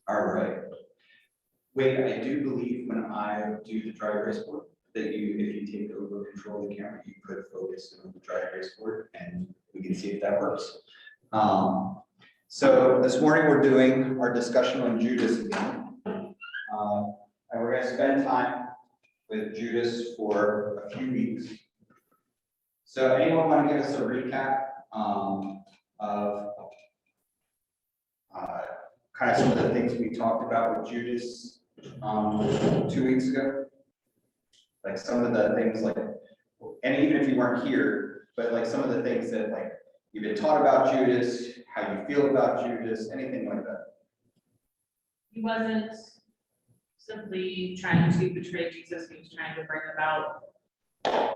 All right. Wait, I do believe when I do the dry erase board, that if you take over control of the camera, you could focus on the dry erase board and we can see if that works. So this morning we're doing our discussion on Judas again. And we're gonna spend time with Judas for a few weeks. So anyone want to give us a recap of kind of some of the things we talked about with Judas 2 weeks ago? Like some of the things like, and even if you weren't here, but like some of the things that like you've been taught about Judas, how you feel about Judas, anything like that. He wasn't simply trying to betray Jesus, he was trying to bring about a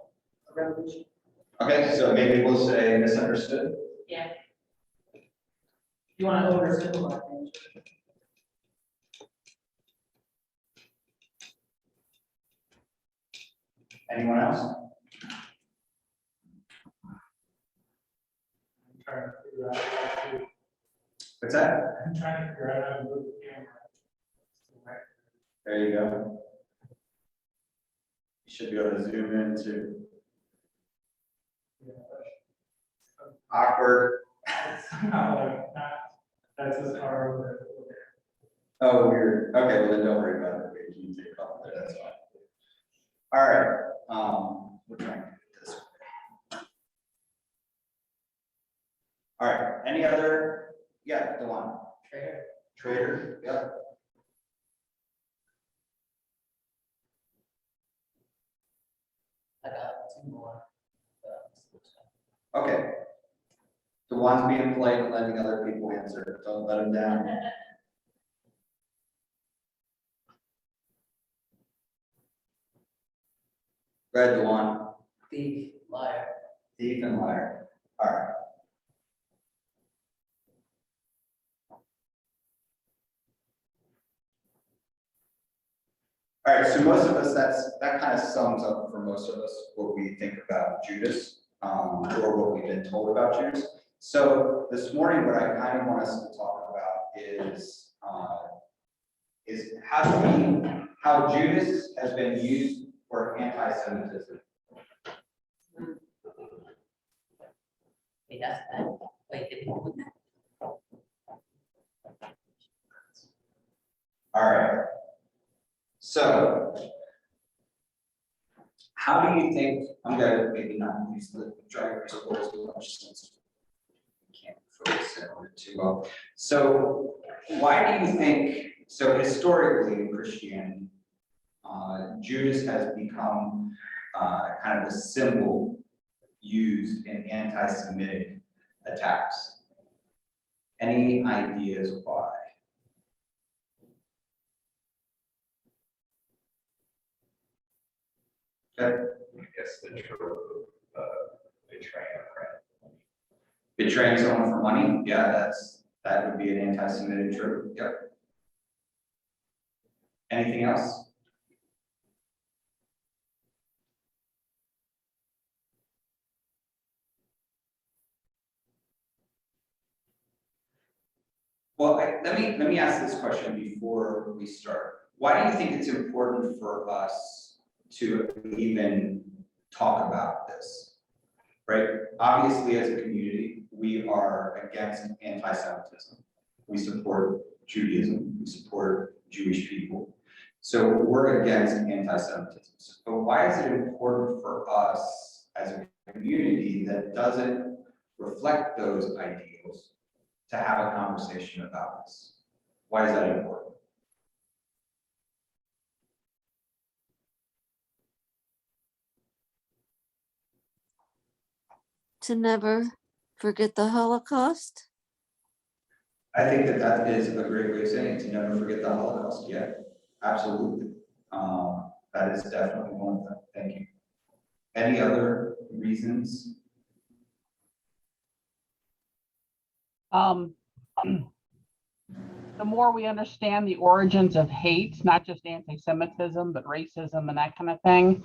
revolution. Okay, so maybe we'll say misunderstood. Yeah. You want to oversimplify things? Anyone else? I'm trying to figure out how to, What's that? I'm trying to figure out how to move the camera. There you go. You should be able to zoom in too. Awkward. It's not like not, that's as far over. Oh, weird. Okay, well then don't worry about it. We can take off there. That's fine. All right. We're trying to do it this way. All right. Any other? Yeah, go on. Traitor. Traitor. Yep. I got two more. Okay. The one's being polite and letting other people answer. Don't let them down. Go ahead, Dewan. Thief, liar. Thief and liar. All right. All right, so most of us, that kind of sums up for most of us what we think about Judas, or what we've been told about Judas. So this morning, what I kind of want us to talk about is how Judas has been used for anti-Semitism. Wait, that's bad. Wait, did he do that? All right. So, how do you think, I'm gonna maybe not use the dry erase board as much since we can't focus in on it too well. So, why do you think, so historically in Christianity, Judas has become kind of a symbol used in anti-Semitic attacks? Any ideas why? Okay. I guess the trope of betraying a friend. Betraying someone for money, yeah, that would be an anti-Semitic trope. Yep. Anything else? Well, let me ask this question before we start. Why do you think it's important for us to even talk about this? Right? Obviously, as a community, we are against anti-Semitism. We support Judaism. We support Jewish people. So we're against anti-Semitism. But why is it important for us as a community that doesn't reflect those ideals to have a conversation about this? Why is that important? To never forget the Holocaust? I think that is a great way of saying it, to never forget the Holocaust. Yeah, absolutely. That is definitely one of them. Thank you. Any other reasons? The more we understand the origins of hate, not just anti-Semitism, but racism and that kind of thing,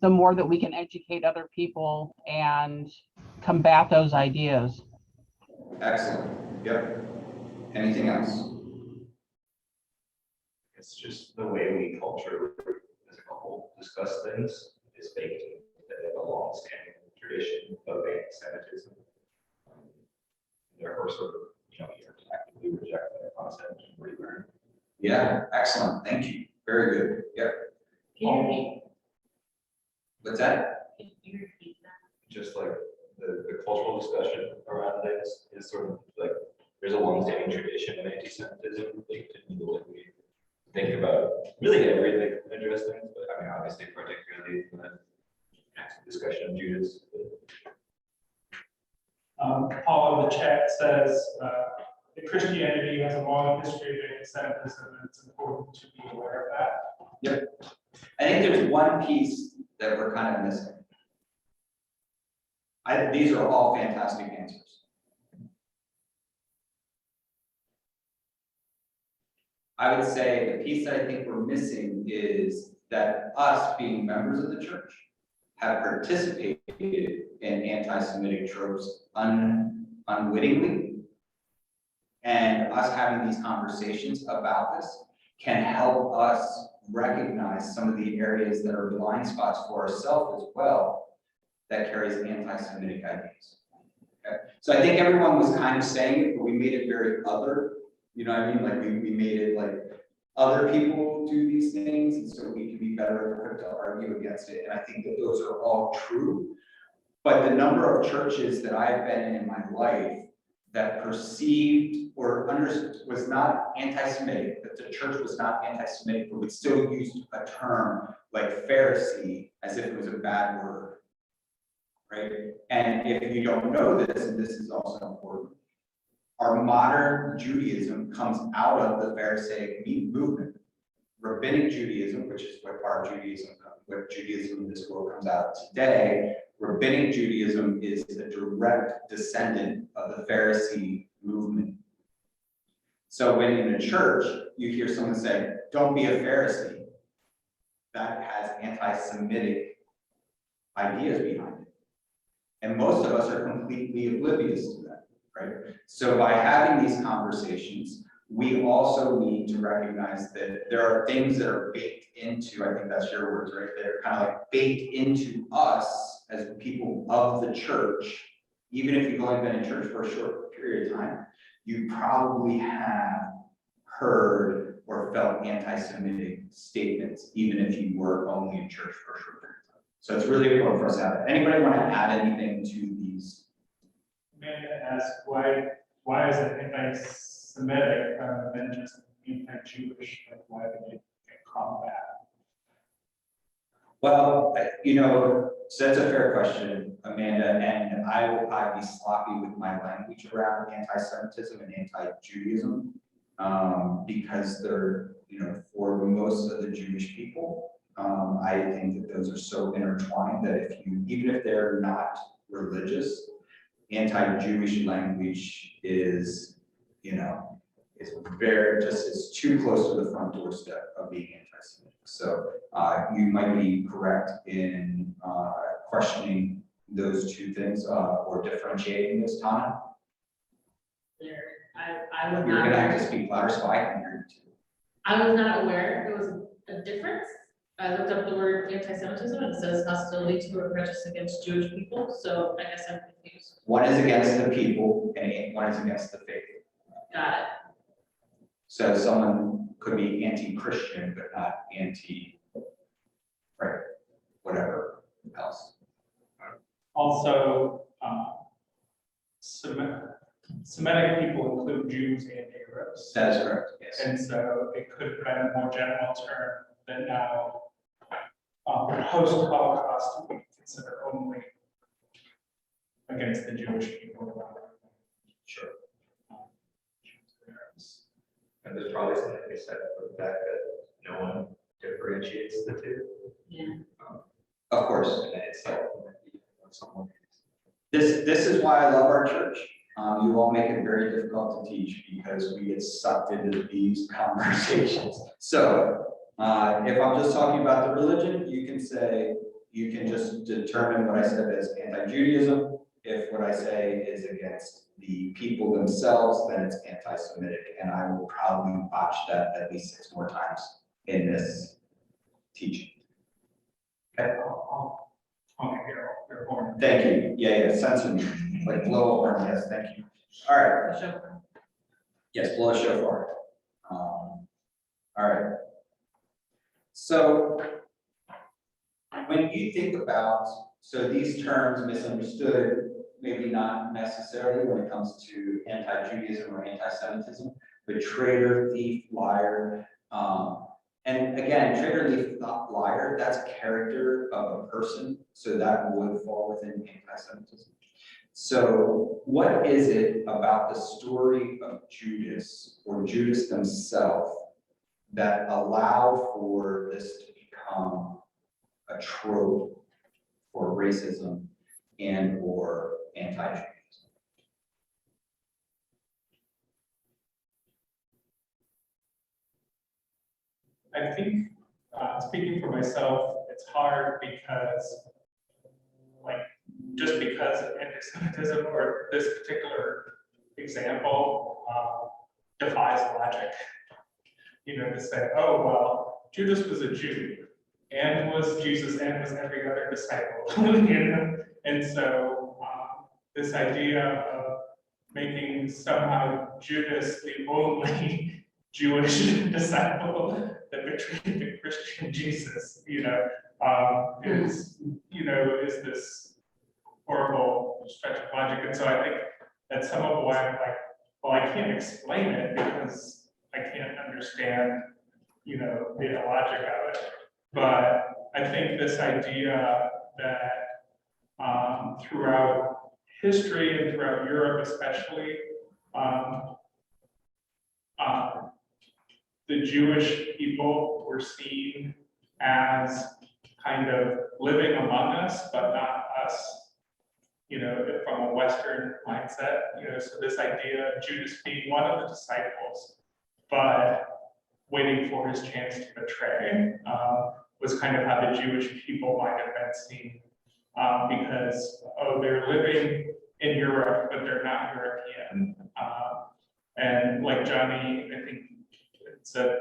the more that we can educate other people and combat those ideas. Excellent. Yep. Anything else? It's just the way we culture as a couple discuss things is baked in. They have a long-standing tradition of anti-Semitism. Therefore, sort of, you have to actively reject that concept and relearn. Yeah, excellent, thank you, very good, yep. Can you repeat, What's that? can you repeat that? Just like the cultural discussion around this is sort of like, there's a long-standing tradition of anti-Semitism baked into the way we think about really everything that address things, but I mean, obviously particularly the discussion of Judas. Paul in the chat says, that Christianity has a long history of anti-Semitism, and it's important to be aware of that. I think there's one piece that we're kind of missing. These are all fantastic answers. I would say the piece that I think we're missing is that us being members of the church have participated in anti-Semitic tropes unwittingly. And us having these conversations about this can help us recognize some of the areas that are blind spots for ourselves as well that carries anti-Semitic ideas. Okay? So I think everyone was kind of saying it, but we made it very other. You know what I mean? Like we made it like other people do these things, and so we can be better equipped to argue against it. And I think that those are all true. But the number of churches that I've been in my life that perceived or understood was not anti-Semitic, that the church was not anti-Semitic, but would still use a term like Pharisee as if it was a bad word, right? And if you don't know this, and this is also important, our modern Judaism comes out of the Pharisaic movement. Rabbinic Judaism, which is what Judaism in this world comes out of today, Rabbinic Judaism is a direct descendant of the Pharisee movement. So when in a church, you hear someone say, don't be a Pharisee, that has anti-Semitic ideas behind it. And most of us are completely oblivious to that, right? So by having these conversations, we also need to recognize that there are things that are baked into, I think that's your words, right? They're kind of like baked into us as people of the church. Even if you've only been in church for a short period of time, you probably have heard or felt anti-Semitic statements, even if you were only in church for a short period of time. So it's really important for us to have that. Anybody want to add anything to these? Amanda asked, why is it anti-Semitic than just anti-Jewish? Like, why did they get called that? Well, you know, so that's a fair question, Amanda, and I will probably be sloppy with my language around anti-Semitism and anti-Judaism, because they're, you know, for most of the Jewish people, I think that those are so intertwined that if you, even if they're not religious, anti-Jewish language is, you know, it's very, just, it's too close to the front doorstep of being anti-Semitic. So you might be correct in questioning those two things or differentiating this, Tana. I was You're not, gonna have to speak louder so I can hear you too. I was not aware there was a difference. I looked up the word anti-Semitism and it says hostility to or prejudice against Jewish people, so I guess I'm confused. One is against the people and one is against the faith. Got it. So someone could be anti-Christian, but not anti, right, whatever else. Also, Semitic people include Jews and Arabs. That is correct, yes. And so it could have been a more general term than now, post-Holocaust, we consider only against the Jewish people. Sure. And there's probably something to be said for the fact that no one differentiates the two. Yeah. Of course. And it's like, someone. This is why I love our church. You all make it very difficult to teach because we get sucked into these conversations. So if I'm just talking about the religion, you can say, you can just determine what I said as anti-Judaism. If what I say is against the people themselves, then it's anti-Semitic, and I will probably botch that at least 6 more times. in this teaching. Okay, I'll make your horn. thank you. Yeah, censor me, like blow a horn, yes, thank you. All right, The chauffeur. yes, blow a shofar. All right. So when you think about, so these terms misunderstood, maybe not necessarily when it comes to anti-Judaism or anti-Semitism, but traitor, thief, liar. And again, traitor, thief, liar, that's character of a person, so that would fall within anti-Semitism. So what is it about the story of Judas or Judas themselves that allowed for this to become a trope for racism and or anti-Judaism? I think, speaking for myself, it's hard because, like, just because of anti-Semitism or this particular example defies logic. You know, to say, oh, well, Judas was a Jew, and was Jesus, and was every other disciple, you know? And so this idea of making somehow Judas the only Jewish disciple that betrayed the Christian Jesus, you know, is this horrible stretch of logic. And so I think that's some of why I'm like, well, I can't explain it because I can't understand, you know, the logic of it. But I think this idea that throughout history and throughout Europe especially, the Jewish people were seen as kind of living among us, but not us, you know, from a Western mindset, you know, so this idea of Judas being one of the disciples, but waiting for his chance to betray, was kind of how the Jewish people might have been seen, because, oh, they're living in Europe, but they're not European. And like Johnny, I think said,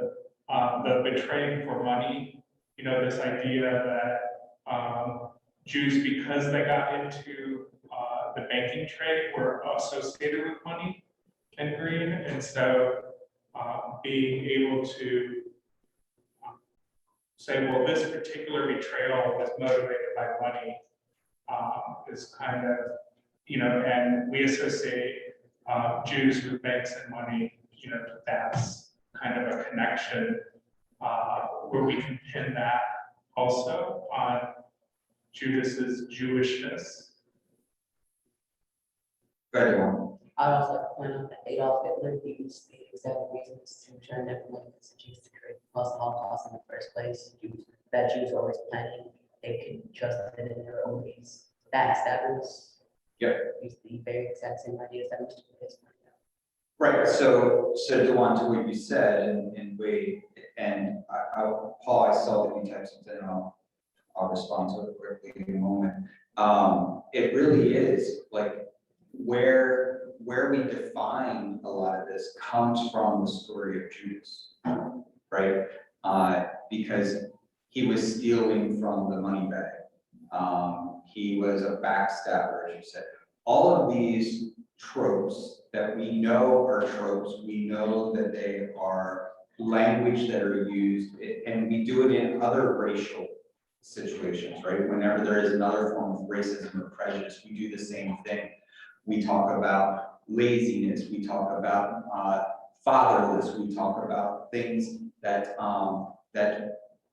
the betraying for money, you know, this idea that Jews, because they got into the banking trade, were associated with money and greed, and so being able to say, well, this particular betrayal was motivated by money is kind of, you know, and we associate Jews with banks and money, you know, that's kind of a connection where we can pin that also on Judas's Jewishness. Go ahead, Juan. I'd also like to point out that Adolf Hitler used the exact reasons to turn everyone against the Jews to create the Holocaust in the first place. Jews were always planning, they could trust it in their own ways. That was used the very exact same ideas that Mr. Lucas pointed out. Right, so Dewan, to what you said, and Wade, and Paul, I saw that you typed something, and I'll respond to it quickly in a moment. It really is like where we define a lot of this comes from the story of Judas, right? Because he was stealing from the money bag. He was a backstabber, as you said. All of these tropes that we know are tropes, we know that they are language that are used, and we do it in other racial situations, right? Whenever there is another form of racism or prejudice, we do the same thing. We talk about laziness, we talk about fatherless, we talk about things that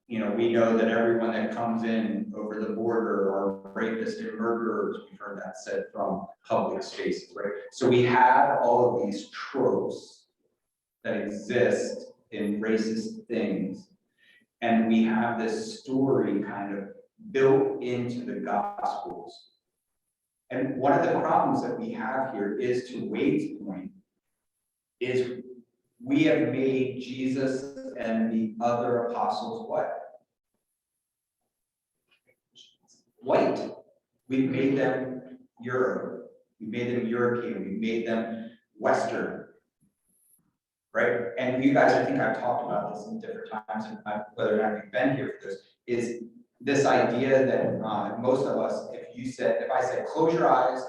you know, we know that everyone that comes in over the border are rapists and murderers. We've heard that said from public spaces, right? So we have all of these tropes that exist in racist things, and we have this story kind of built into the Gospels. And one of the problems that we have here is, to Wade's point, is we have made Jesus and the other apostles what? White. We've made them Europe. We made them European. We made them Western. right? And you guys, I think I've talked about this in different times, and whether or not you've been here for this, is this idea that most of us, if I said, close your eyes,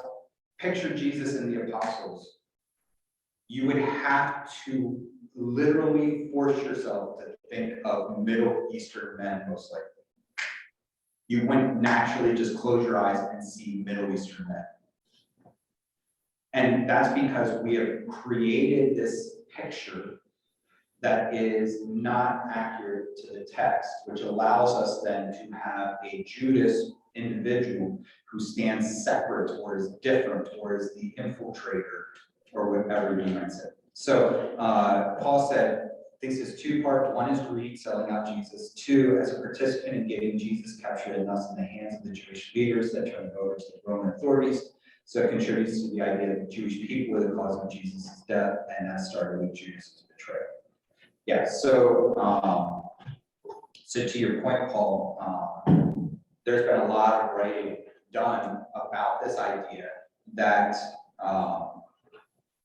picture Jesus and the apostles, you would have to literally force yourself to think of Middle Eastern men, most likely. You wouldn't naturally just close your eyes and see Middle Eastern men. And that's because we have created this picture that is not accurate to the text, which allows us then to have a Judas individual who stands separate or is different or is the infiltrator or whatever you might say. So Paul said, this is two-part. One is greed, selling out Jesus. Two, as a participant in getting Jesus captured and thus in the hands of the Jewish leaders that turned over to the Roman authorities. So it contributes to the idea that the Jewish people were the cause of Jesus' death, and that started with Judas' betrayal. Yeah, so to your point, Paul, there's been a lot of writing done about this idea that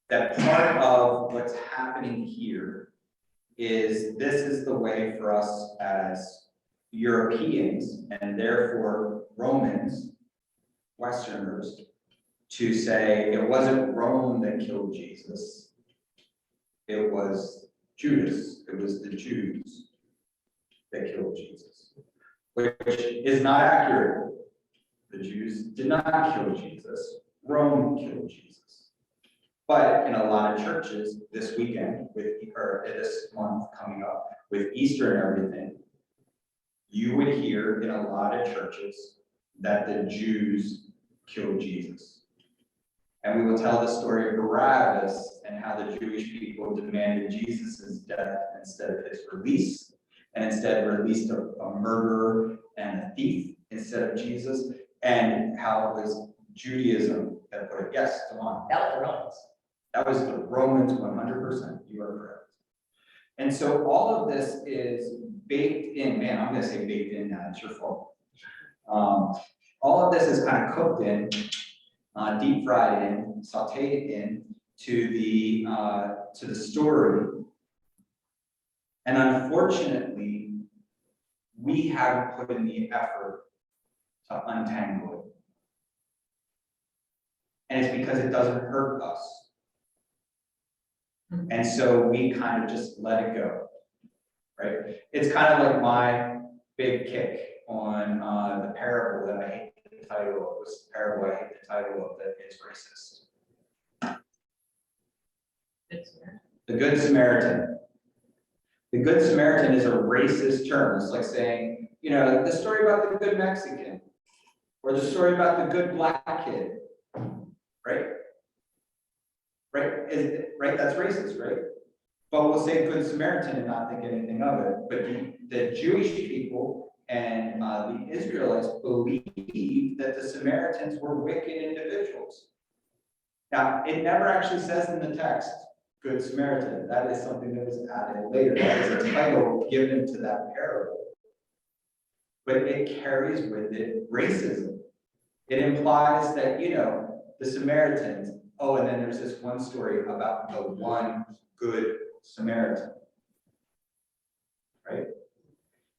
that part of what's happening here is this is the way for us as Europeans and therefore Romans, Westerners, to say it wasn't Rome that killed Jesus, it was Judas, it was the Jews that killed Jesus, which is not accurate. The Jews did not kill Jesus, Rome killed Jesus. But in a lot of churches this weekend, or this month coming up, with Easter and everything, you would hear in a lot of churches that the Jews killed Jesus. And we will tell the story of Barabbas and how the Jewish people demanded Jesus' death instead of his release, and instead released a murderer and a thief instead of Jesus, and how it was Judaism that put it. Yes, come on. That was the Romans. That was the Romans 100%. You are correct. And so all of this is baked in. Man, I'm going to say baked in now. It's your fault. All of this is kind of cooked in, deep fried in, sauteed in to the story. And unfortunately, we haven't put in the effort to untangle it. And it's because it doesn't hurt us. And so we kind of just let it go, right? It's kind of like my big kick on the parable that I hate the title of. This parable I hate the title of that is racist. The Good Samaritan. The Good Samaritan is a racist term. It's like saying, you know, the story about the good Mexican or the story about the good black kid, right? Right? That's racist, right? But we'll say Good Samaritan and not think anything of it. But the Jewish people and the Israelites believed that the Samaritans were wicked individuals. Now, it never actually says in the text, Good Samaritan. That is something that was added later. That is a title given to that parable. But it carries with it racism. It implies that, you know, the Samaritans, oh, and then there's this one story about the one good Samaritan, right?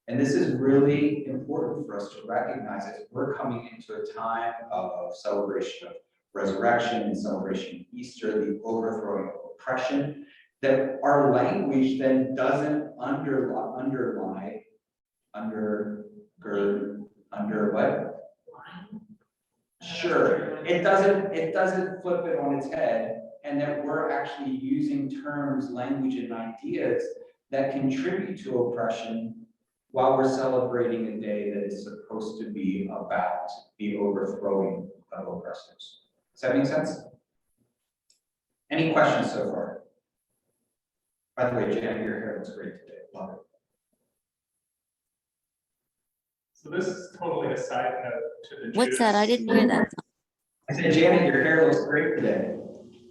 And this is really important for us to recognize as we're coming into a time of celebration of resurrection and celebration of Easter, the overthrowing of oppression, that our language then doesn't under what? Sure, it doesn't flip it on its head, and that we're actually using terms, language, and ideas that contribute to oppression while we're celebrating a day that is supposed to be about the overthrowing of oppressors. Does that make sense? Any questions so far? By the way, Janet, your hair looks great today. Love it. So this is totally a side note to the What's that? I Judas. didn't hear that. I said, Janet, your hair looks great today.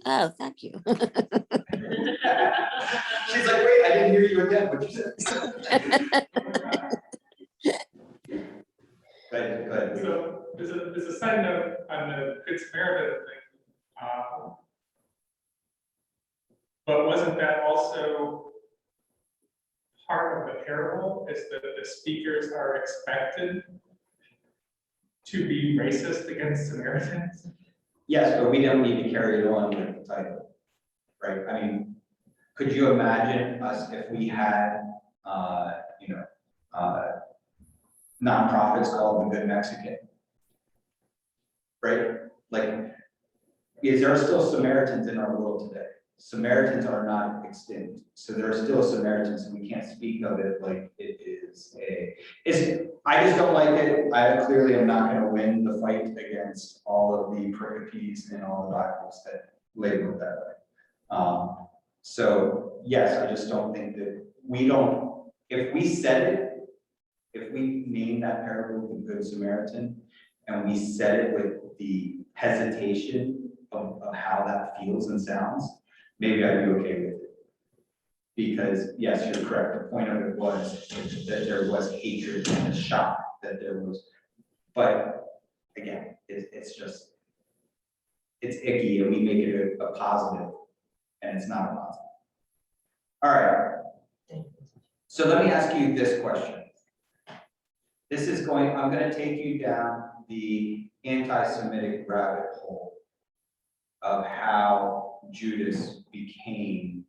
Oh, thank you. She's like, wait, I didn't hear you again. What you said? Go ahead. So there's a side note on the Good Samaritan thing. But wasn't that also part of the parable, is that the speakers are expected to be racist against Samaritans? Yes, but we don't need to carry it on with the title, right? I mean, could you imagine us if we had, you know, nonprofits called the Good Mexican? Right? Like, is there still Samaritans in our world today? Samaritans are not extinct, so there are still Samaritans, and we can't speak of it like it is I just don't like it. I clearly am not gonna win the fight against all of the pericopes and all the Bibles that label it that way. So yes, I just don't think that if we said it, if we named that parable the Good Samaritan, and we said it with the hesitation of how that feels and sounds, maybe I'd be okay with it. Because yes, you're correct, the point of it was that there was hatred and a shock that there was, but again, it's just, it's icky, and we make it a positive, and it's not a positive. All right, so let me ask you this question. I'm gonna take you down the anti-Semitic rabbit hole of how Judas became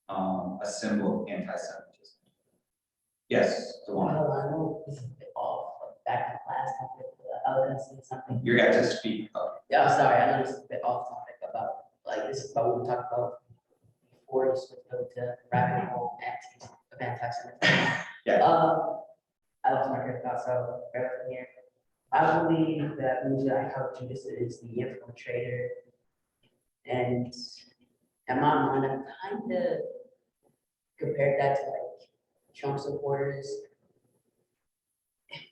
a symbol of anti-Semitism. Yes, Dewan. Well, I know this is a bit off, but back in class, I was gonna say something. You got to speak up. Yeah, sorry, I know this is a bit off topic about, like, this is about what we talked about before you switched over to rabbit hole of anti-Semitism. Yeah. I lost my train of thought, so bear with me here. I believe that how Judas is the infiltrator, and in my mind, I've kind of compared that to like Trump supporters.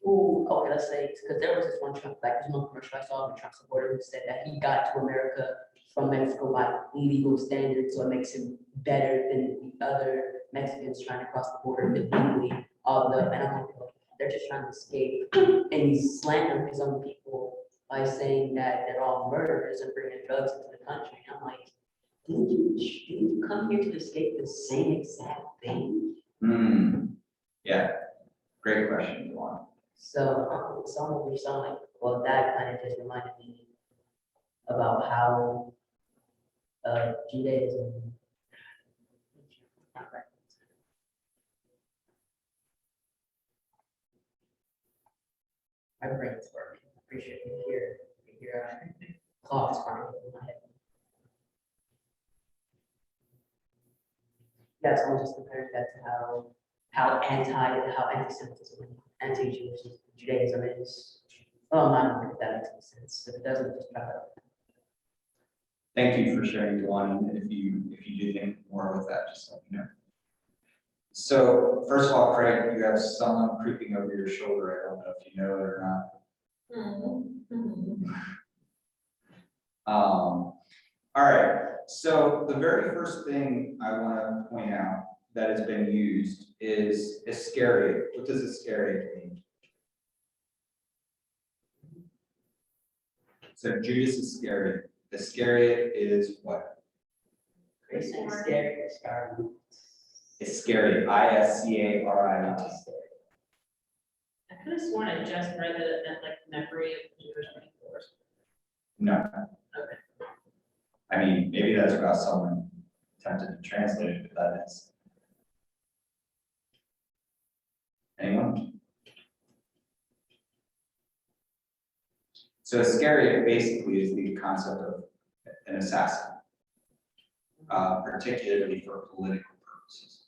Who, okay, let's say, because there was this one Trump, like there's one commercial I saw of a Trump supporter who said that he got to America from Mexico by legal standards, so it makes him better than the other Mexicans trying to cross the border illegally. And I'm like, they're just trying to escape, and he's slandering his own people by saying that they're all murderers and bringing drugs into the country. And I'm like, didn't you come here to escape the same exact thing? Yeah, great question, Dewan. So some of you sound like, well, that kind of just reminded me about how Judaism. My brain's working. I appreciate you here. Your clock's running in my head. Yeah, someone just compared that to how anti-Semitism and anti-Jewish Judaism is. Well, I don't think that makes any sense. If it doesn't, just try to. Thank you for sharing, Dewan, and if you do think more with that, just let me know. So first of all, Craig, you have someone creeping over your shoulder. I don't know if you know it or not. All right, so the very first thing I want to point out that has been used is Iscariot. What does Iscariot mean? So Judas Iscariot. Iscariot is what? Iscariot. Iscariot, I-S-C-A-R-I-O-T. I could have sworn I just read that it meant like memory of Jewish people or something. No. Okay. I mean, maybe that's about someone attempted to translate it, but that is. Anyone? So Iscariot basically is the concept of an assassin, particularly for political purposes,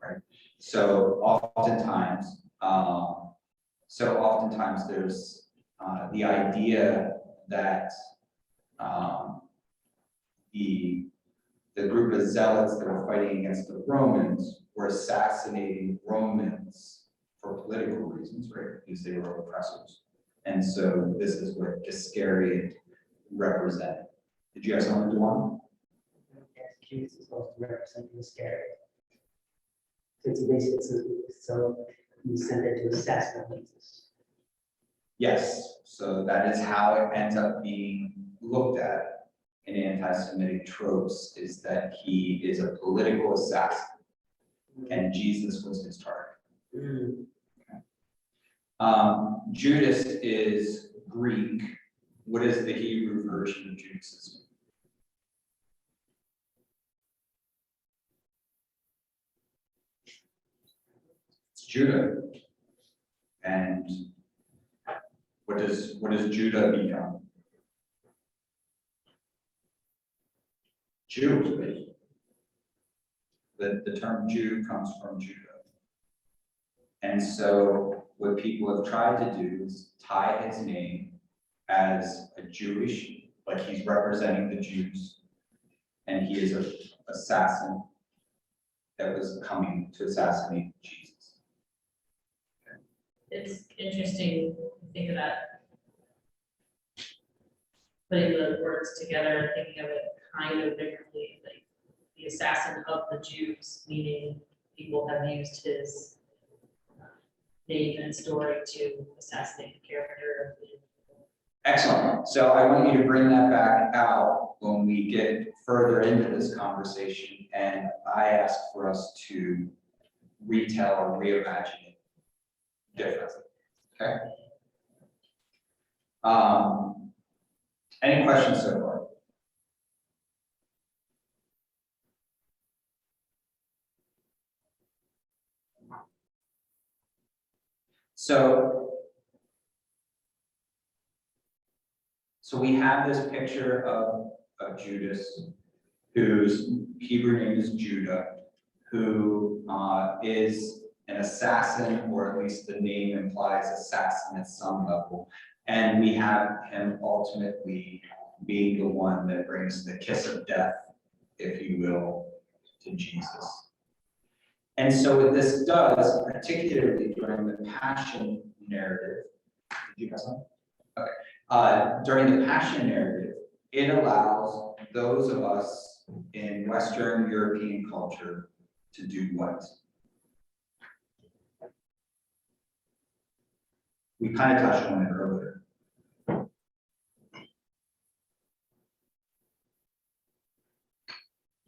right? So oftentimes there's the idea that the group of zealots that were fighting against the Romans were assassinating Romans for political reasons, right? Because they were oppressors. And so this is what Iscariot represented. Did you have something to want? Jesus is supposed to represent the Iscariot. So it's basically so he sent it to assassinate Jesus. Yes, so that is how it ends up being looked at. in anti-Semitic tropes is that he is a political assassin, and Jesus was his target. Mm. Judas is Greek. What is the Hebrew version of Judas' name? It's Judah. And what does Judah become? Jew. The term Jew comes from Judah. And so what people have tried to do is tie his name as a Jewish, like he's representing the Jews, and he is an assassin that was coming to assassinate Jesus. It's interesting to think of that. Putting the words together and thinking of it kind of differently, like the assassin of the Jews, meaning people have used his name and story to assassinate the character. Excellent. So I want you to bring that back out when we get further into this conversation, and I ask for us to retell or reimagine it differently. Okay? Any questions so far? So we have this picture of Judas, whose Hebrew name is Judah, who is an assassin, or at least the name implies assassin at some level. And we have him ultimately being the one that brings the kiss of death, if you will, to Jesus. And so what this does, particularly during the Passion narrative, did you have something? Okay. During the Passion narrative, it allows those of us in Western European culture to do what? We kind of touched on it earlier.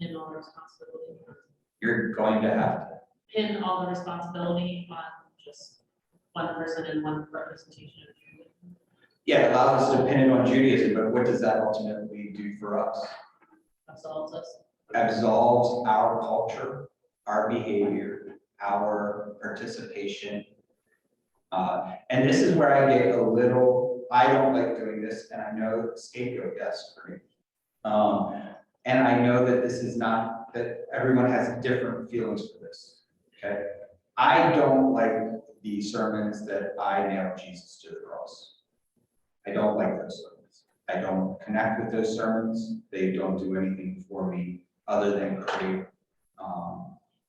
In all responsibility. You're going to have to. Pin all the responsibility on just one person and one representation of Judaism. Yeah, it allows us to pin it on Judaism, but what does that ultimately do for us? Absolves us. Absolves our culture, our behavior, our participation. And this is where I get a little, I don't like doing this, and I know scapegoat, yes, for me. And I know that this is not, that everyone has different feelings for this, okay? I don't like the sermons that I nailed Jesus to the cross. I don't like those sermons. I don't connect with those sermons. They don't do anything for me other than create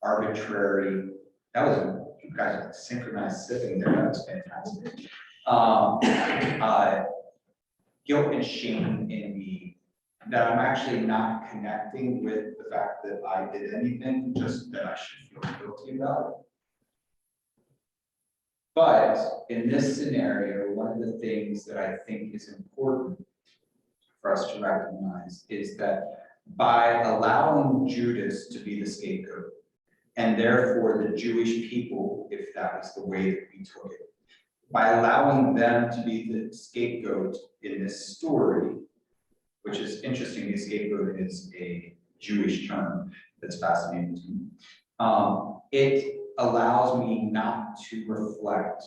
arbitrary, that was, you guys are synchronized sipping there, that was fantastic. Guilt and shame in me, that I'm actually not connecting with the fact that I did anything, just that I should feel guilty about it. But in this scenario, one of the things that I think is important for us to recognize is that by allowing Judas to be the scapegoat, and therefore the Jewish people, if that was the way that we took it, by allowing them to be the scapegoat in this story, which is interesting, the scapegoat is a Jewish term that's fascinating to me. It allows me not to reflect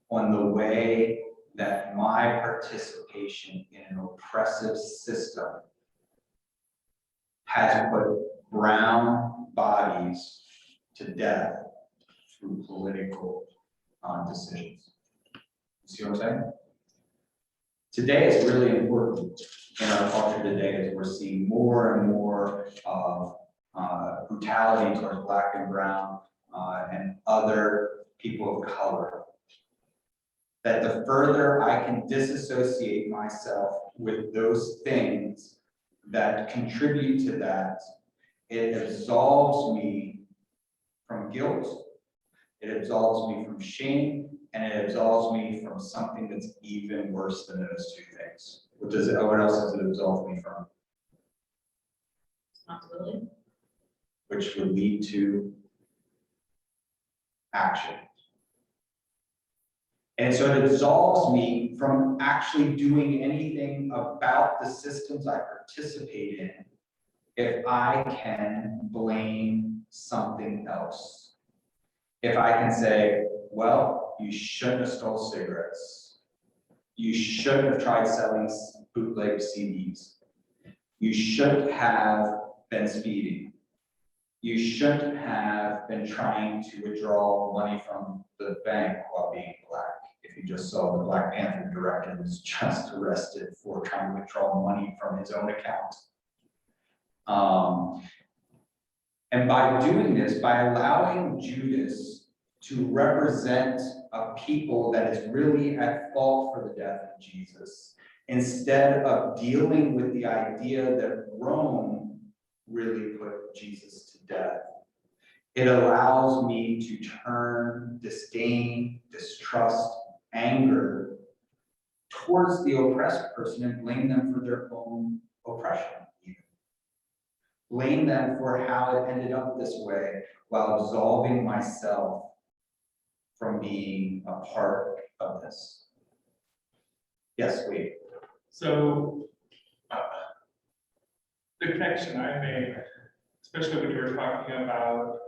on the way that my participation in an oppressive system has put brown bodies to death through political decisions. You see what I'm saying? Today is really important in our culture today as we're seeing more and more of brutality towards Black and brown and other people of color. That the further I can disassociate myself with those things that contribute to that, it absolves me from guilt, it absolves me from shame, and it absolves me from something that's even worse than those two things. What else does it absolve me from? Responsibility. which would lead to action. And so it absolves me from actually doing anything about the systems I participate in if I can blame something else. If I can say, well, you shouldn't have stole cigarettes. You shouldn't have tried selling bootleg CDs. You shouldn't have been speeding. You shouldn't have been trying to withdraw money from the bank while being black. If you just saw the Black Panther director was just arrested for trying to withdraw money from his own account. And by doing this, by allowing Judas to represent a people that is really at fault for the death of Jesus, instead of dealing with the idea that Rome really put Jesus to death, it allows me to turn disdain, distrust, anger towards the oppressed person and blame them for their own oppression, even. Blame them for how it ended up this way while absolving myself from being a part of this. Yes, wait. So the connection I made, especially when you were talking about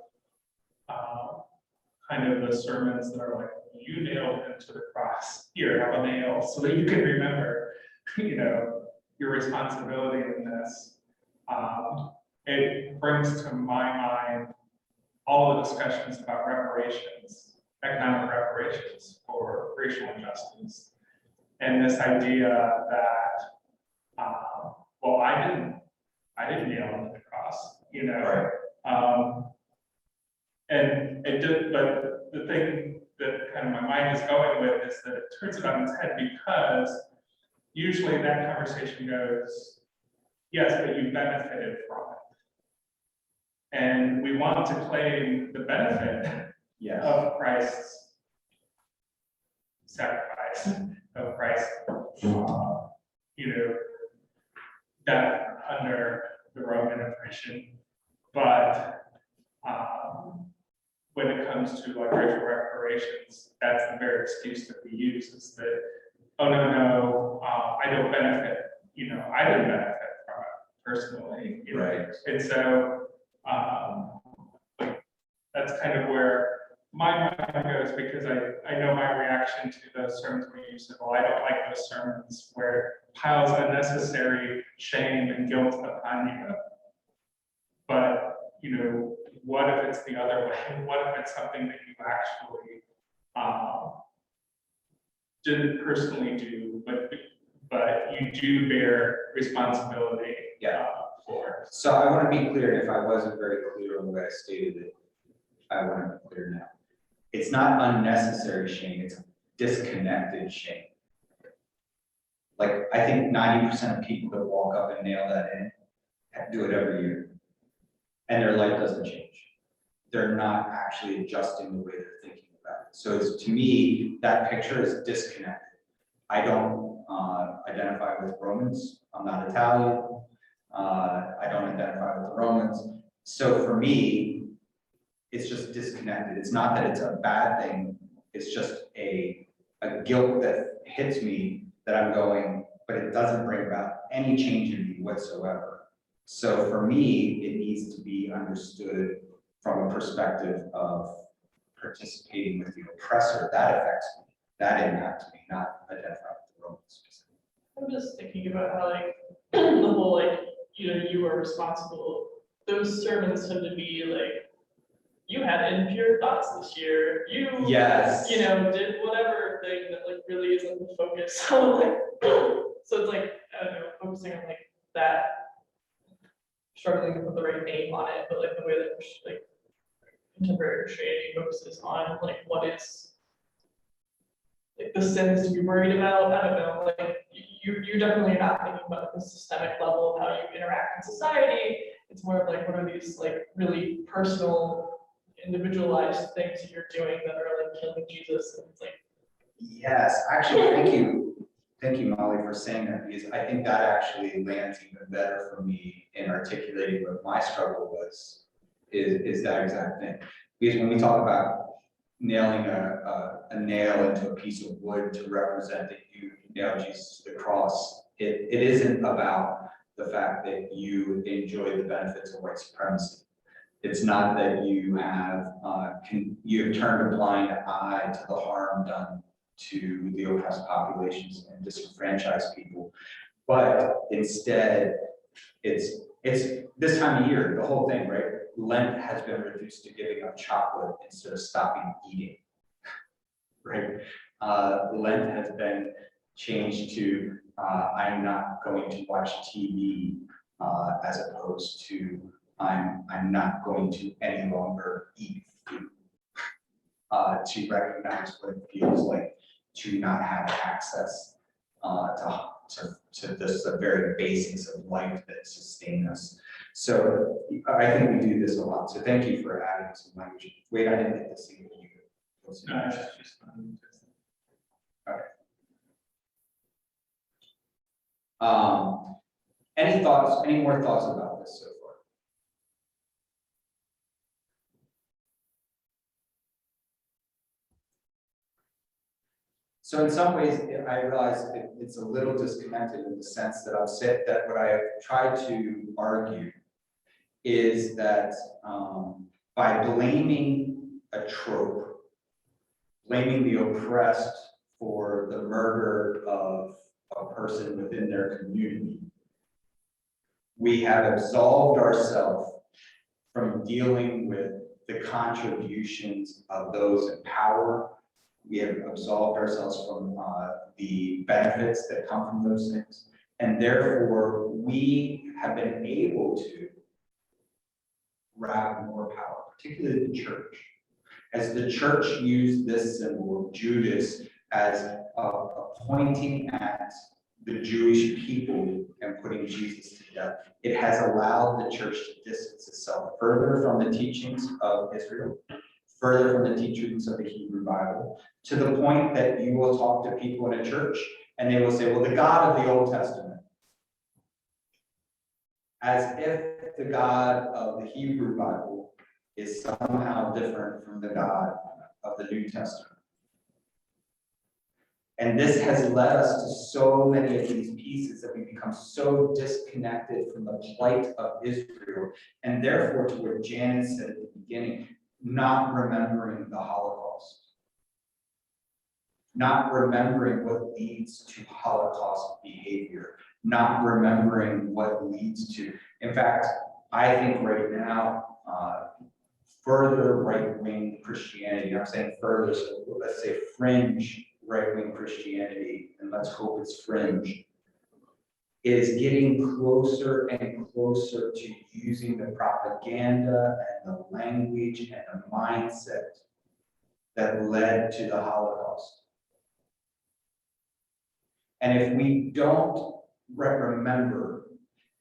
kind of the sermons that are like, you nailed him to the cross, here, have a nail, so that you can remember, you know, your responsibility in this. It brings to my mind all the discussions about reparations, economic reparations for racial injustice. And this idea that, well, I didn't nail him to the cross, you know. Right. And it did, but the thing that kind of my mind is going with is that it turns it on its head, because usually that conversation goes, yes, but you benefited from it. And we want to claim the benefit Yes. of Christ's sacrifice, of Christ's, you know, death under the Roman oppression. But when it comes to like racial reparations, that's the very excuse that we use, is that, oh, no, I don't benefit, you know, I didn't benefit from it personally, you know? Right. And so that's kind of where my mind goes, because I know my reaction to those sermons where you said, well, I don't like those sermons where piles unnecessary shame and guilt upon you. But, you know, what if it's the other way? What if it's something that you actually didn't personally do, but you do bear responsibility for? So I want to be clear, and if I wasn't very clear on the way I stated it, I want to be clear now. It's not unnecessary shame, it's disconnected shame. Like, I think 90% of people that walk up and nail that in do it every year, and their life doesn't change. They're not actually adjusting the way they're thinking about it. So it's, to me, that picture is disconnected. I don't identify with Romans. I'm not Italian. I don't identify with the Romans. So for me, it's just disconnected. It's not that it's a bad thing. It's just a guilt that hits me that I'm going, but it doesn't bring about any change in me whatsoever. So for me, it needs to be understood from a perspective of participating with the oppressor. That affects me, that impacts me, not identify with the Romans. I'm just thinking about how, like, the whole, like, you know, you are responsible. Those sermons tend to be like, you had impure thoughts this year. You, Yes. you know, did whatever thing that like really isn't the focus. So like, so it's like, I don't know, focusing on like that, struggling to put the right name on it, but like the way that like contemporary Christianity focuses on like what is like the sins to be worried about. I don't know, like you definitely are not thinking about the systemic level of how you interact in society. It's more of like, what are these like really personal, individualized things that you're doing that are like killing Jesus? And it's like, Yes, actually, thank you. Thank you, Molly, for saying that, because I think that actually lands even better for me in articulating what my struggle was, is that exact thing. Because when we talk about nailing a nail into a piece of wood to represent that you nailed Jesus to the cross, it isn't about the fact that you enjoy the benefits of white supremacy. It's not that you have turned a blind eye to the harm done to the oppressed populations and disenfranchised people, but instead it's this time of year, the whole thing, right? Lent has been reduced to giving up chocolate instead of stopping eating, right? Lent has been changed to I'm not going to watch TV as opposed to I'm not going to any longer eat food, to recognize what it feels like to not have access to the very basics of life that sustain us. So I think we do this a lot. So thank you for adding some language. Wait, I didn't get to see what you. No, it's just, Any thoughts, any more thoughts about this so far? So in some ways, I realize it's a little disconnected in the sense that I've said that what I have tried to argue is that by blaming a trope, blaming the oppressed for the murder of a person within their community, we have absolved ourselves from dealing with the contributions of those in power. We have absolved ourselves from the benefits that come from those things. And therefore, we have been able to grab more power, particularly the church. As the church used this symbol of Judas as pointing at the Jewish people and putting Jesus to death, it has allowed the church to distance itself further from the teachings of Israel, further from the teachings of the Hebrew Bible, to the point that you will talk to people in a church and they will say, well, the God of the Old Testament, as if the God of the Hebrew Bible is somehow different from the God of the New Testament. And this has led us to so many of these pieces that we become so disconnected from the plight of Israel, and therefore, to what Janice said at the beginning, not remembering the Holocaust, not remembering what leads to Holocaust behavior, not remembering what leads to, in fact, I think right now, further right-wing Christianity, I'm saying further, so let's say fringe right-wing Christianity, and let's hope it's fringe, is getting closer and closer to using the propaganda and the language and the mindset that led to the Holocaust. And if we don't remember,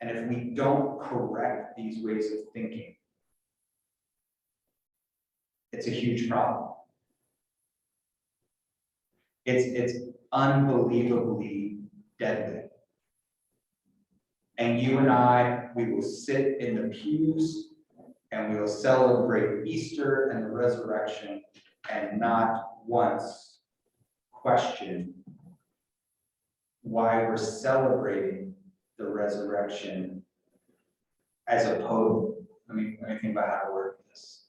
and if we don't correct these ways of thinking, it's a huge problem. It's unbelievably deadly. And you and I, we will sit in the pews and we will celebrate Easter and the resurrection and not once question why we're celebrating the resurrection as opposed. Let me think about how to word this.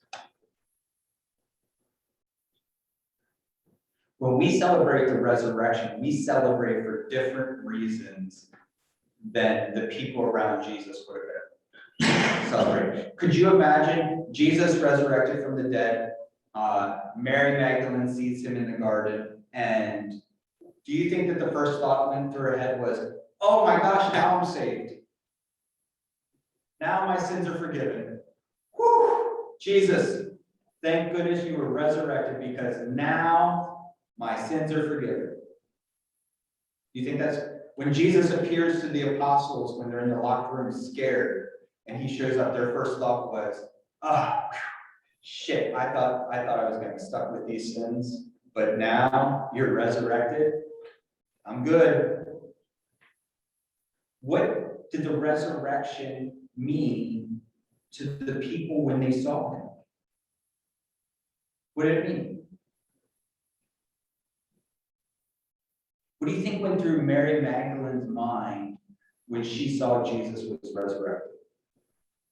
When we celebrate the resurrection, we celebrate for different reasons than the people around Jesus would have been celebrating. Could you imagine Jesus resurrected from the dead? Mary Magdalene sees him in the garden, and do you think that the first thought went through her head was, oh my gosh, now I'm saved. Now my sins are forgiven. Whew, Jesus, thank goodness you were resurrected because now my sins are forgiven. Do you think that's when Jesus appears to the apostles when they're in the locker room scared and he shows up, their first thought was, oh, shit, I thought I was getting stuck with these sins, but now you're resurrected. I'm good. What did the resurrection mean to the people when they saw him? What did it mean? What do you think went through Mary Magdalene's mind when she saw Jesus was resurrected?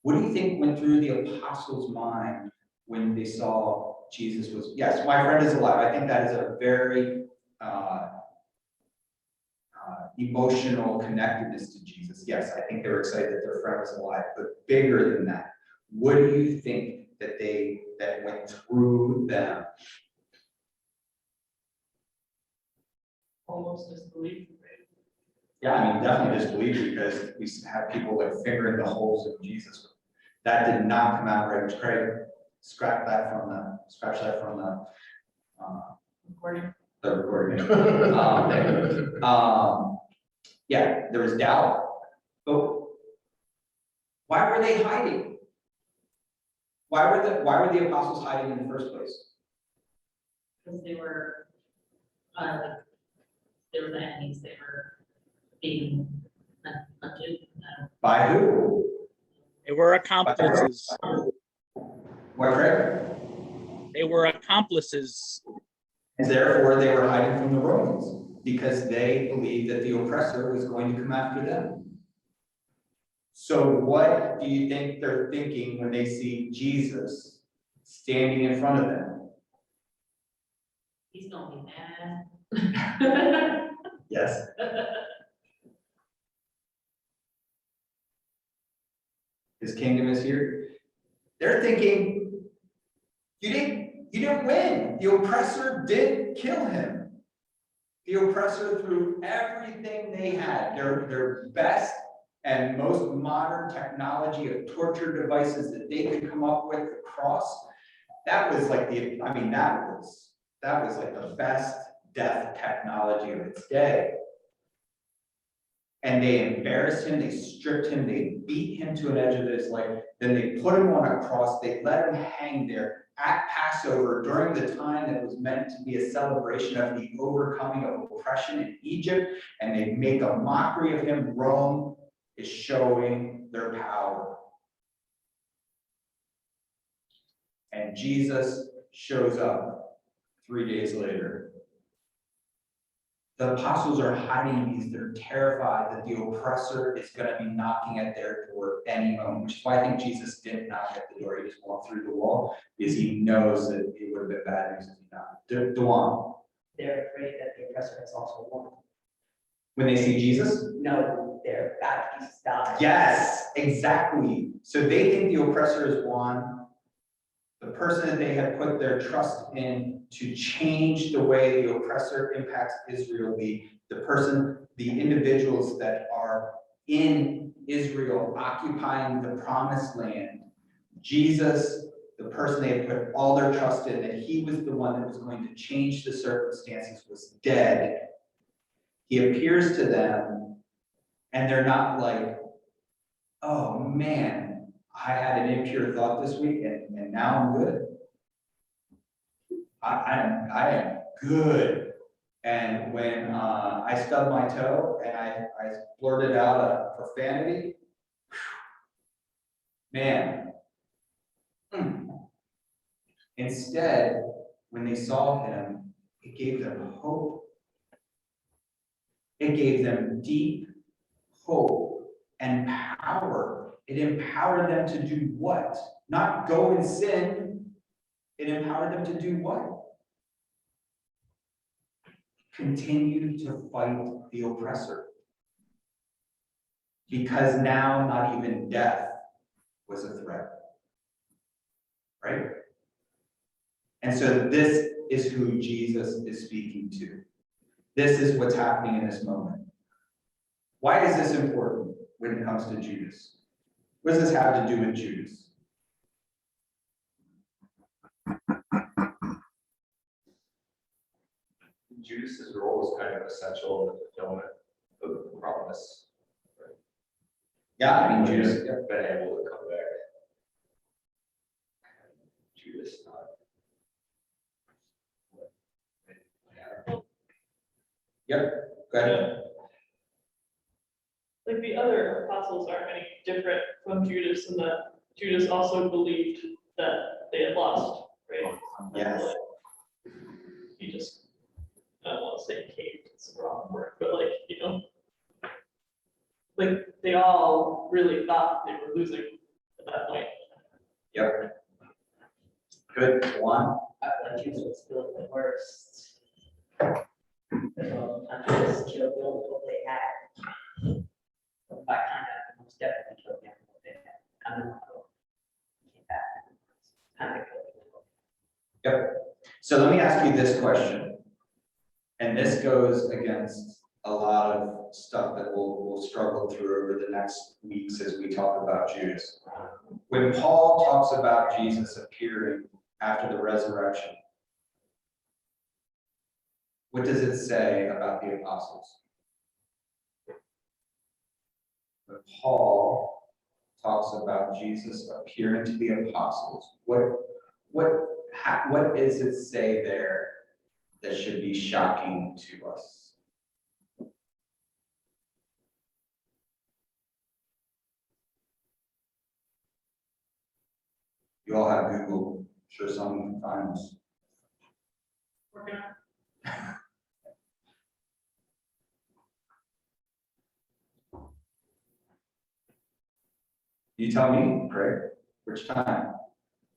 What do you think went through the apostles' mind when they saw Jesus was, yes, my friend is alive. I think that is a very emotional connectedness to Jesus. Yes, I think they were excited that their friend was alive, but bigger than that, what do you think that went through them? Almost disbelief, right? Yeah, I mean, definitely disbelief, because we have people like fingering the holes in Jesus. That did not come out right. Craig, scratch that from the Recording. the recording. Yeah, there was doubt, but why were they hiding? Why were the apostles hiding in the first place? Because they were the enemies, they were being hunted. By who? They were accomplices. What, Craig? They were accomplices. And therefore they were hiding from the Romans, because they believed that the oppressor was going to come after them. So what do you think they're thinking when they see Jesus standing in front of them? He's gonna be mad. Yes. His kingdom is here. They're thinking, you didn't win. The oppressor did kill him. The oppressor threw everything they had, their best and most modern technology of torture devices that they could come up with, the cross. That was like that was like the best death technology of its day. And they embarrassed him, they stripped him, they beat him to an edge of his life, then they put him on a cross, they let him hang there at Passover during the time that was meant to be a celebration of the overcoming of oppression in Egypt, and they make a mockery of him. Rome is showing their power. And Jesus shows up 3 days later. The apostles are hiding because they're terrified that the oppressor is going to be knocking at their door any moment, which is why I think Jesus didn't knock at the door. He just walked through the wall, because he knows that it would have been bad news if he knocked. Dewan. They're afraid that the oppressor has also won. When they see Jesus? No, they're God, Jesus died. Yes, exactly. So they think the oppressor is won. The person that they have put their trust in to change the way the oppressor impacts Israel, the individuals that are in Israel occupying the promised land, Jesus, the person they had put all their trust in, that he was the one that was going to change the circumstances, was dead. He appears to them, and they're not like, oh man, I had an impure thought this week, and now I'm good. I am good. And when I stubbed my toe and I blurted out a profanity, man. Instead, when they saw him, it gave them hope. It gave them deep hope and power. It empowered them to do what? Not go and sin. It empowered them to do what? Continue to fight the oppressor. Because now not even death was a threat. Right? And so this is who Jesus is speaking to. This is what's happening in this moment. Why is this important when it comes to Judas? What does this have to do with Judas? Judas's role was kind of essential in the fulfillment of the promise. Right? Yeah, I mean, Judas. Been able to come back. Judas not. Yep. Go ahead. Like the other apostles aren't any different from Judas in that Judas also believed that they had lost, right? Yes. He just, I don't want to say caved, it's the wrong word, but like, you know, like they all really thought they were losing at that point. Yep. Good, one. Like Jesus was still the worst. Countries killed what they had. By kind of, most definitely killed them what they had. Kind of killed them. Yep. So let me ask you this question. And this goes against a lot of stuff that we'll struggle through over the next weeks as we talk about Judas. When Paul talks about Jesus appearing after the resurrection, what does it say about the apostles? When Paul talks about Jesus appearing to the apostles, what does it say there that should be shocking to us? You all have Google. I'm sure someone can find this. Working on. You tell me, Greg, which time?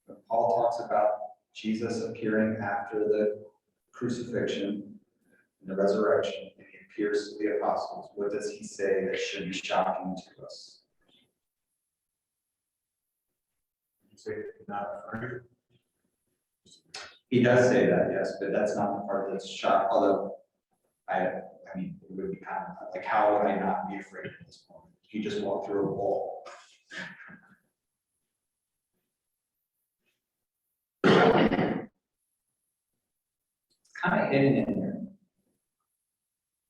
When Paul talks about Jesus appearing after the crucifixion and the resurrection, and he appears to the apostles, what does he say that should be shocking to us? He does say that, yes, but that's not the part that's shocked, although I mean, it would be kind of like, how would I not be afraid at this point? He just walked through a wall. It's kind of hidden in there.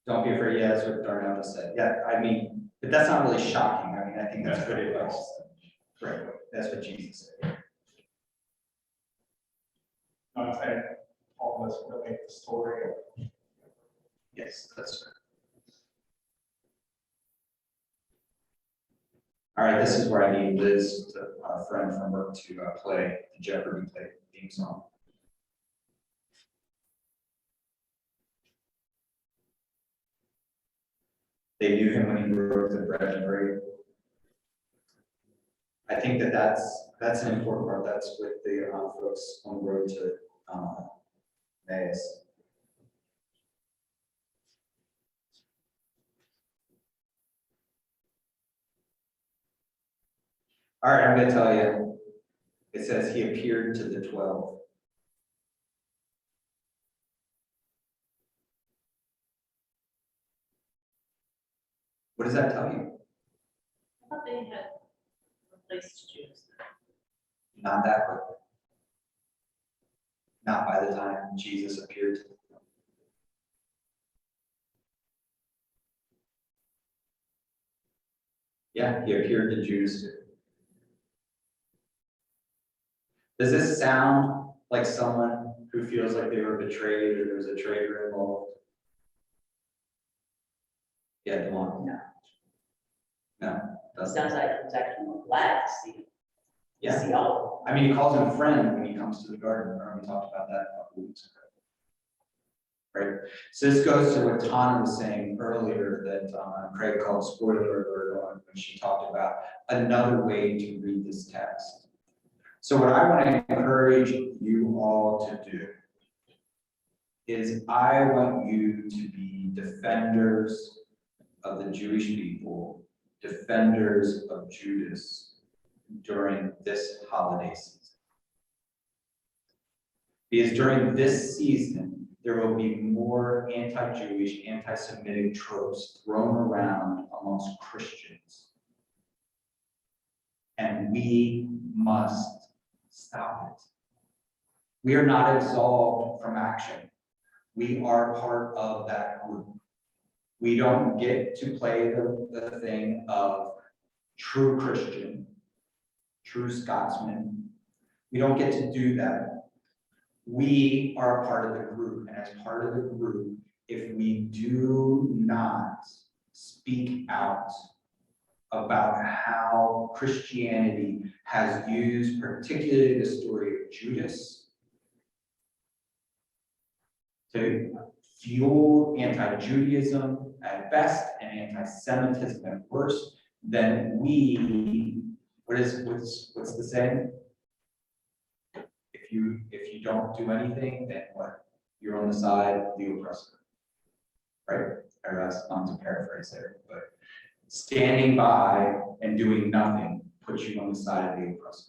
Don't be afraid. Yeah, that's what Darnell just said. Yeah, I mean, but that's not really shocking. I mean, I think that's good advice. Right. That's what Jesus said. Not saying all this relate the story of. Yes, that's right. All right, this is where I need Liz, a friend from work, to play the Jeopardy theme song. They knew him when he broke the bread and bread. I think that's an important part. That's with the folks on the road to Emmaus. All right, I'm going to tell you. It says he appeared to the 12. What does that tell you? I thought they had replaced Judas. Not that quickly. Not by the time Jesus appeared to them. Yeah, he appeared to Judas too. Does this sound like someone who feels like they were betrayed or there was a traitor involved? Yeah, Delon. No. No. It sounds like he's actually glad to see. Yeah. See all I mean, he calls him a friend when he comes to the garden. Remember, we talked about that a couple weeks ago. Right? So this goes to what Tana was saying earlier that Craig called spoiler alert on when she talked about another way to read this text. So what I want to encourage you all to do is I want you to be defenders of the Jewish people, defenders of Judas during this holiday season. Because during this season, there will be more anti-Jewish, anti-Semitic tropes thrown around amongst Christians. And we must stop it. We are not absolved from action. We are part of that group. We don't get to play the thing of true Christian, true Scotsman. We don't get to do that. We are a part of the group, and as part of the group, if we do not speak out about how Christianity has used particularly the story of Judas to fuel anti-Judaism at best and anti-Semitism at worst, then what's the saying? If you don't do anything, then what? You're on the side of the oppressor, right? Or that's not to paraphrase there, but standing by and doing nothing puts you on the side of the oppressor.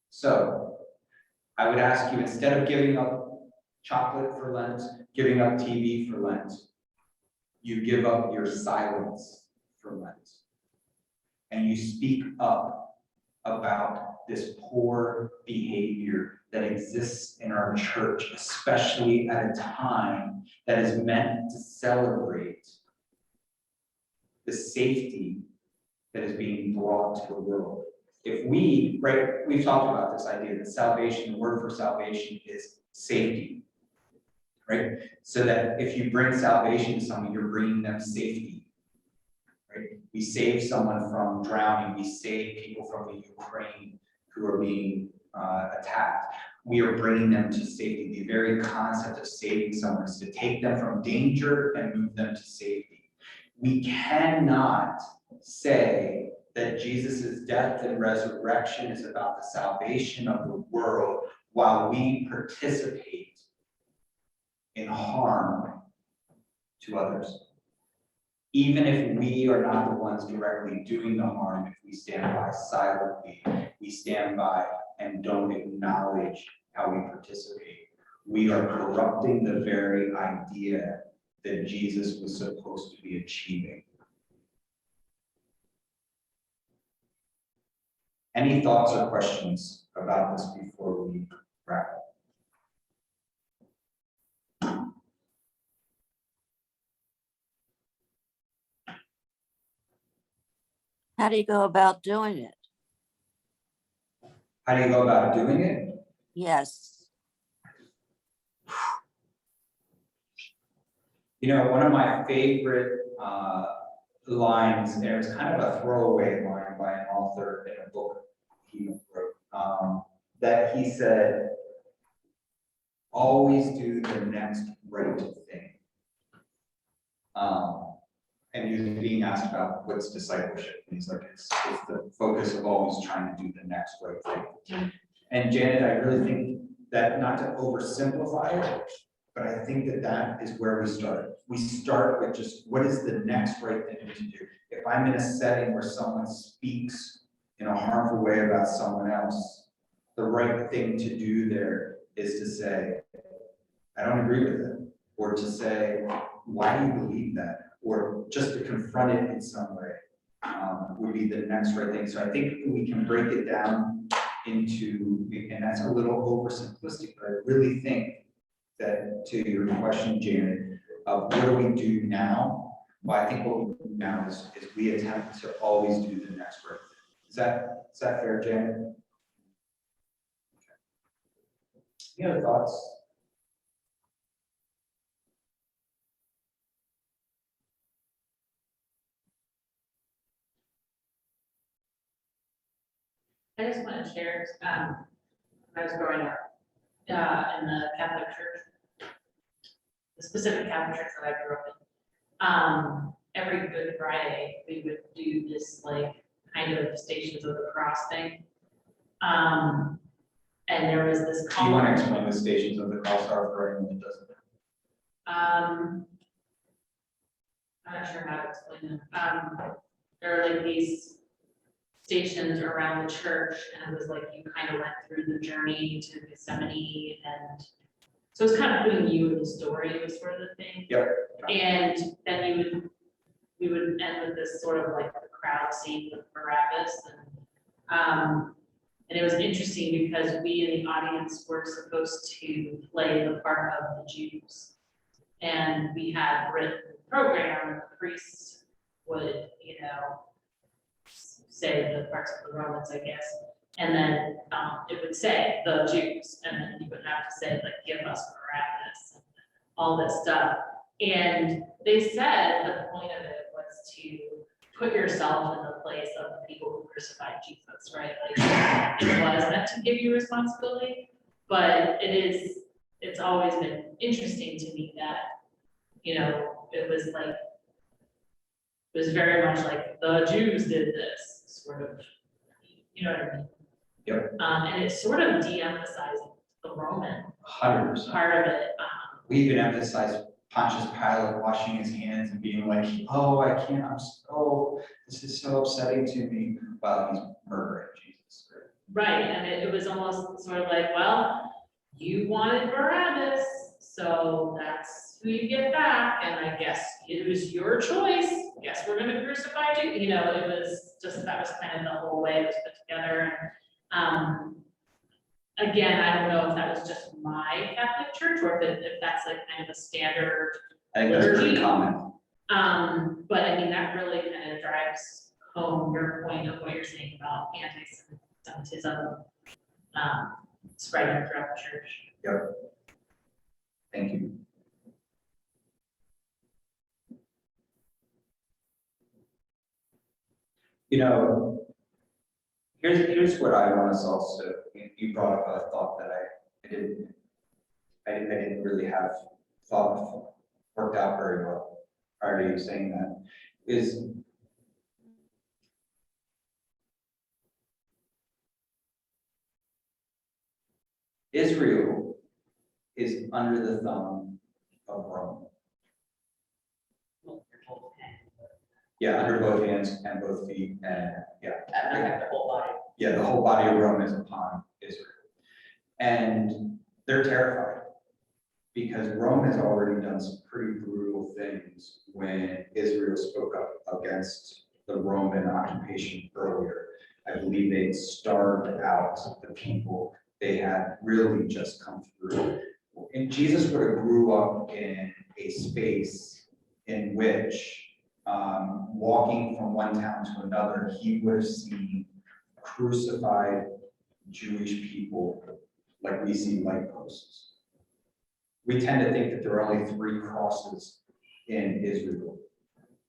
So I would ask you, instead of giving up chocolate for Lent, giving up TV for Lent, you give up your silence for Lent. And you speak up about this poor behavior that exists in our church, especially at a time that is meant to celebrate the safety that is being brought to the world. If we, right, we've talked about this idea that salvation, the word for salvation is safety, right? So that if you bring salvation to someone, you're bringing them safety, right? We save someone from drowning, we save people from the Ukraine who are being attacked. We are bringing them to safety. The very concept of saving someone is to take them from danger and move them to safety. We cannot say that Jesus' death and resurrection is about the salvation of the world while we participate in harm to others. Even if we are not the ones directly doing the harm, if we stand by silently, we stand by and don't acknowledge how we participate, we are corrupting the very idea that Jesus was supposed to be achieving. Any thoughts or questions about this before we wrap up? How do you go about doing it? How do you go about doing it? Yes. You know, one of my favorite lines, and it was kind of a throwaway line by an author in a book he wrote, that he said, always do the next right thing. And he was being asked about what's discipleship. And he's like, it's the focus of always trying to do the next right thing. And Janet, I really think that, not to oversimplify it, but I think that that is where we start. We start with just what is the next right thing to do. If I'm in a setting where someone speaks in a harmful way about someone else, the right thing to do there is to say, I don't agree with it, or to say, why do you believe that? Or just to confront it in some way would be the next right thing. So I think we can break it down into, and that's a little oversimplistic, but I really think that, to your question, Janet, of what do we do now? Well, I think what we do now is we attempt to always do the next right thing. Is that fair, Janet? Okay. Any other thoughts? I just want to share, when I was growing up, in the Catholic Church, the specific Catholic Church that I grew up in, every Good Friday, we would do this like kind of Stations of the Cross thing. And there was this. Do you want to explain the Stations of the Cross are for anyone that doesn't know? I'm not sure how to explain them. There are like these stations around the church, and it was like you kind of went through the journey to Gethsemane, and so it's kind of putting you in the story, was sort of the thing. Yep. And then we would end with this sort of like the crowd scene with Barabbas, and it was interesting because we in the audience were supposed to play the part of the Jews, and we had written the program. The priests would, say the parts of the Romans, I guess, and then it would say the Jews, and then you would have to say like, give us Barabbas, and all this stuff. And they said the point of it was to put yourself in the place of the people who crucified Jesus, right? Like, it was meant to give you responsibility, but it's always been interesting to me that, you know, it was very much like the Jews did this, sort of, you know what I mean? Yep. And it's sort of de-emphasizing the Roman 100%. part of it. We even emphasize Pontius Pilate washing his hands and being like, oh, I can't, this is so upsetting to me, while he's murdering Jesus. Right, and it was almost sort of like, well, you wanted Barabbas, so that's who you get back, and I guess it was your choice. Guess we're gonna crucify you. You know, it was just, that was kind of the whole way it was put together. And again, I don't know if that was just my Catholic church or if that's like kind of a standard. I think that's pretty liturgy. common. But I mean, that really kind of drives home your point of what you're saying about anti-Semitism spreading throughout the church. Yep. Thank you. You know, here's what I want us also, you brought up a thought that I didn't really have thought worked out very well prior to you saying that, is Israel is under the thumb of Rome. Yeah, under both hands and both feet, and yeah. The whole body. Yeah, the whole body of Rome is upon Israel. And they're terrified because Rome has already done some pretty brutal things when Israel spoke up against the Roman occupation earlier. I believe they starved out the people they had really just come through. And Jesus would have grew up in a space in which walking from one town to another, he would have seen crucified Jewish people like we see light posts. We tend to think that there are only 3 crosses in Israel.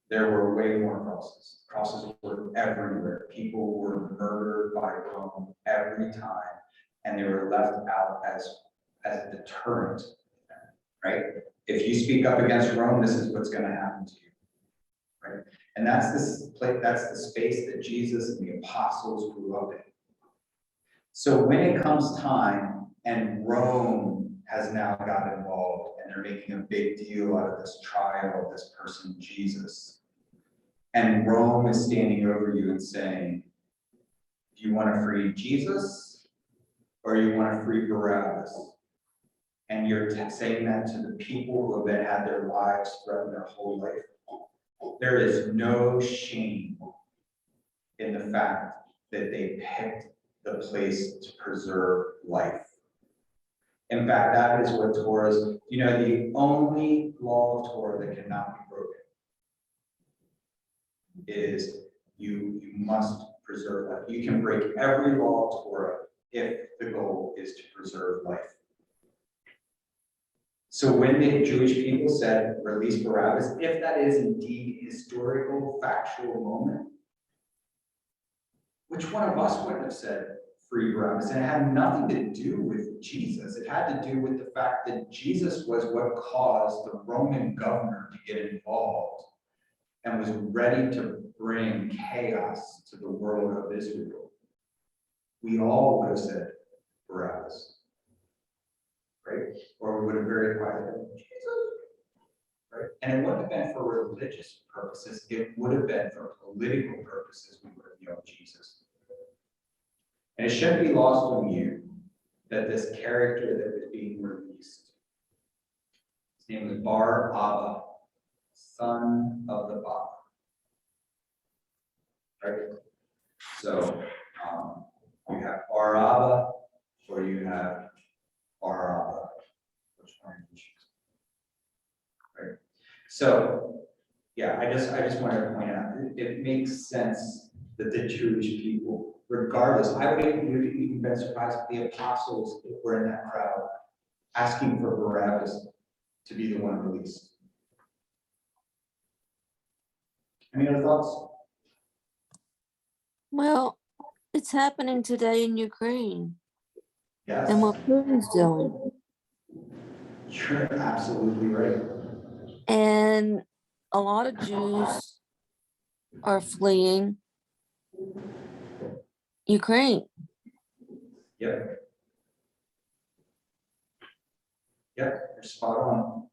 There were way more crosses. Crosses were everywhere. People were murdered by Rome every time, and they were left out as a deterrent, right? If you speak up against Rome, this is what's going to happen to you. Right? And that's the space that Jesus and the apostles grew up in. So when it comes time and Rome has now got involved and they're making a big deal out of this trial of this person, Jesus, and Rome is standing over you and saying, do you want to free Jesus or you want to free Barabbas? And you're saying that to the people who have had their lives threatened their whole life. There is no shame in the fact that they picked the place to preserve life. In fact, that is what Torah's, the only law of Torah that cannot be broken is you must preserve life. You can break every law of Torah if the goal is to preserve life. So when the Jewish people said, release Barabbas, if that is indeed a historical, factual moment, which one of us wouldn't have said free Barabbas? And it had nothing to do with Jesus. It had to do with the fact that Jesus was what caused the Roman governor to get involved and was ready to bring chaos to the world of Israel. We all would have said Barabbas. Right? Or we would have very quietly said, Jesus, right? And it wouldn't have been for religious purposes, it would have been for political purposes, we would have yelled Jesus. And it shouldn't be lost on you that this character that was being released, his name was Bar Abba, son of the Baba. Right? So you have Bar Abba, or you have Bar, which one you choose? Right. So, yeah, I just wanted to point out it makes sense that the Jewish people, regardless, I would even been surprised if the apostles were in that crowd asking for Barabbas to be the one released. Any other thoughts? Well, it's happening today in Ukraine Yes, and what Putin's doing. you're absolutely right. And a lot of Jews are fleeing Ukraine. Yep. Yep, you're spot on.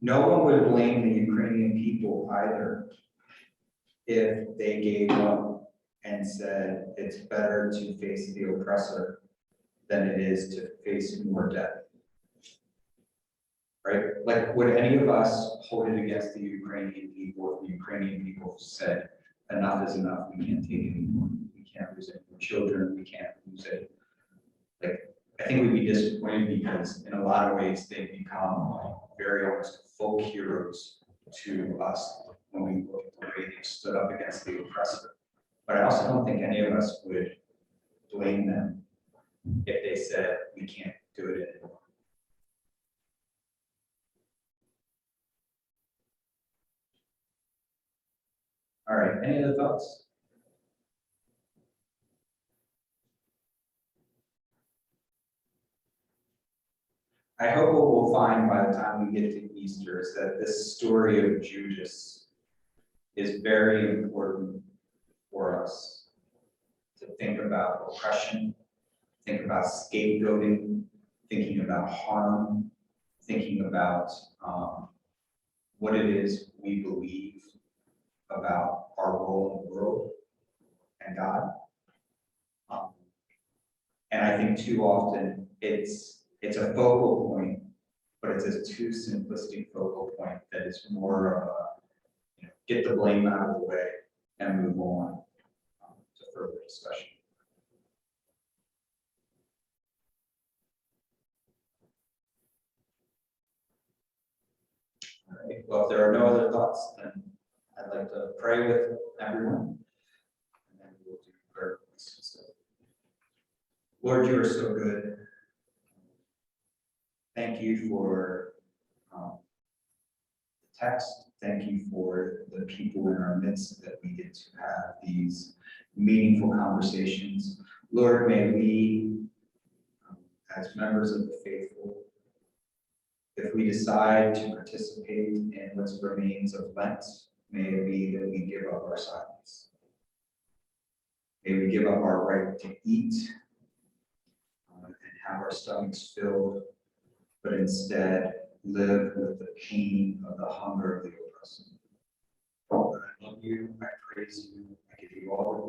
No one would blame the Ukrainian people either if they gave up and said it's better to face the oppressor than it is to face more death. Right? Like, would any of us hold it against the Ukrainian people if the Ukrainian people said, enough is enough, we can't take it anymore, we can't lose any more children, we can't lose it. Like, I think we'd be disappointed because in a lot of ways they've become like very almost folk heroes to us when we look at the way they stood up against the oppressor. But I also don't think any of us would blame them if they said, we can't do it anymore. All right, any other thoughts? I hope what we'll find by the time we get to Easter is that this story of Judas is very important for us to think about oppression, think about scapegoating, thinking about harm, thinking about what it is we believe about our role in the world and God. And I think too often it's a focal point, but it's a too simplistic focal point that is more of a, get the blame out of the way and move on to further discussion. All right, well, if there are no other thoughts, then I'd like to pray with everyone. And then we'll do prayer. So, Lord, you are so good. Thank you for the text. Thank you for the people in our midst that we get to have these meaningful conversations. Lord, may we, as members of the faithful, if we decide to participate in what remains of Lent, may it be that we give up our silence. May we give up our right to eat and have our stomachs filled, but instead live with the pain of the hunger of the oppressed. Lord, I love you, I praise you, I give you all the